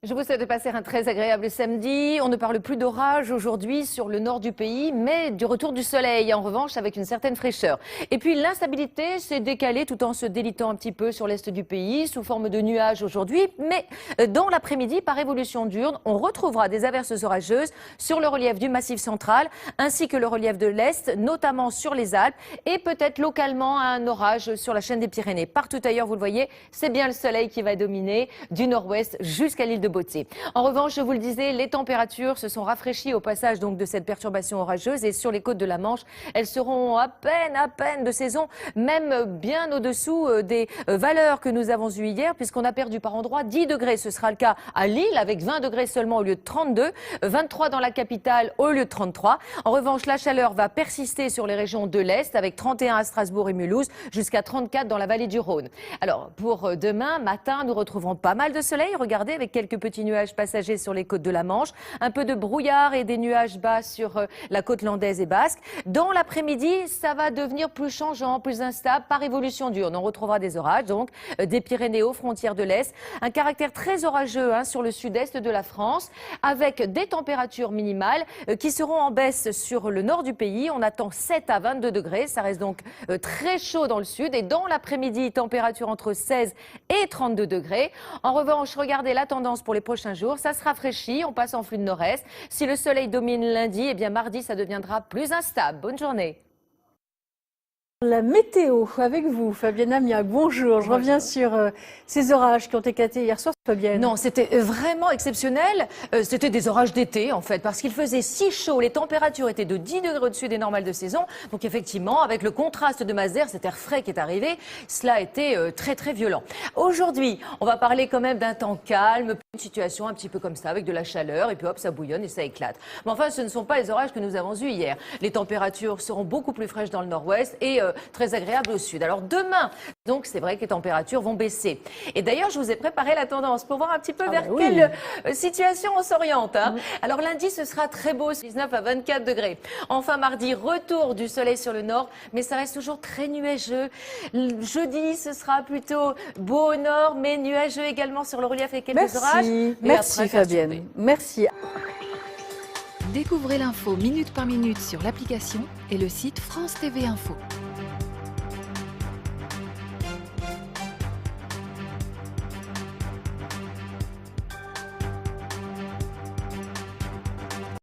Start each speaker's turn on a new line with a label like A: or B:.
A: Je vous souhaite de passer un très agréable samedi. On ne parle plus d'orage aujourd'hui sur le nord du pays, mais du retour du soleil, en revanche, avec une certaine fraîcheur. Et puis l'instabilité s'est décalée tout en se délitant un petit peu sur l'est du pays, sous forme de nuages aujourd'hui. Mais dans l'après-midi, par évolution diurne, on retrouvera des averses orageuses sur le relief du Massif central, ainsi que le relief de l'Est, notamment sur les Alpes, et peut-être localement un orage sur la chaîne des Pyrénées. Partout ailleurs, vous le voyez, c'est bien le soleil qui va dominer, du nord-ouest jusqu'à l'île de Beauté. En revanche, je vous le disais, les températures se sont rafraîchies au passage donc de cette perturbation orageuse et sur les côtes de la Manche, elles seront à peine de saison, même bien au-dessous des valeurs que nous avons eues hier, puisqu'on a perdu par endroits 10 degrés. Ce sera le cas à Lille avec 20 degrés seulement au lieu de 32, 23 dans la capitale au lieu de 33. En revanche, la chaleur va persister sur les régions de l'Est avec 31 à Strasbourg et Mulhouse, jusqu'à 34 dans la vallée du Rhône. Alors pour demain matin, nous retrouverons pas mal de soleil, regardez, avec quelques petits nuages passagers sur les côtes de la Manche, un peu de brouillard et des nuages bas sur la côte landaise et basque. Dans l'après-midi, ça va devenir plus changeant, plus instable par évolution diurne. On retrouvera des orages, donc des Pyrénées aux frontières de l'Est, un caractère très orageux sur le sud-est de la France, avec des températures minimales qui seront en baisse sur le nord du pays. On attend 7 à 22 degrés, ça reste donc très chaud dans le sud, et dans l'après-midi, température entre 16 et 32 degrés. En revanche, regardez la tendance pour les prochains jours, ça se rafraîchit, on passe en flux de nord-est. Si le soleil domine lundi, eh bien mardi, ça deviendra plus instable. Bonne journée.
B: La météo avec vous, Fabienne Amiac. Bonjour. Je reviens sur ces orages qui ont éclaté hier soir, Fabienne.
A: Non, c'était vraiment exceptionnel. C'était des orages d'été, en fait, parce qu'il faisait si chaud. Les températures étaient de 10 degrés au-dessus des normales de saison. Donc, effectivement, avec le contraste de masse d'air, cet air frais qui est arrivé, cela a été très, très violent. Aujourd'hui, on va parler quand même d'un temps calme, une situation un petit peu comme ça, avec de la chaleur, et puis hop, ça bouillonne et ça éclate. Mais enfin, ce ne sont pas les orages que nous avons eus hier. Les températures seront beaucoup plus fraîches dans le nord-ouest et très agréables au sud. Alors demain, donc c'est vrai que les températures vont baisser. Et d'ailleurs, je vous ai préparé la tendance pour voir un petit peu vers quelle situation on s'oriente. Alors lundi, ce sera très beau, 19 à 24 degrés. Enfin, mardi, retour du soleil sur le nord, mais ça reste toujours très nuageux. Jeudi, ce sera plutôt beau au nord, mais nuageux également sur le relief avec quelques orages.
B: Merci Fabienne. Merci.
C: Découvrez l'info minute par minute sur l'application et le site France TV Info.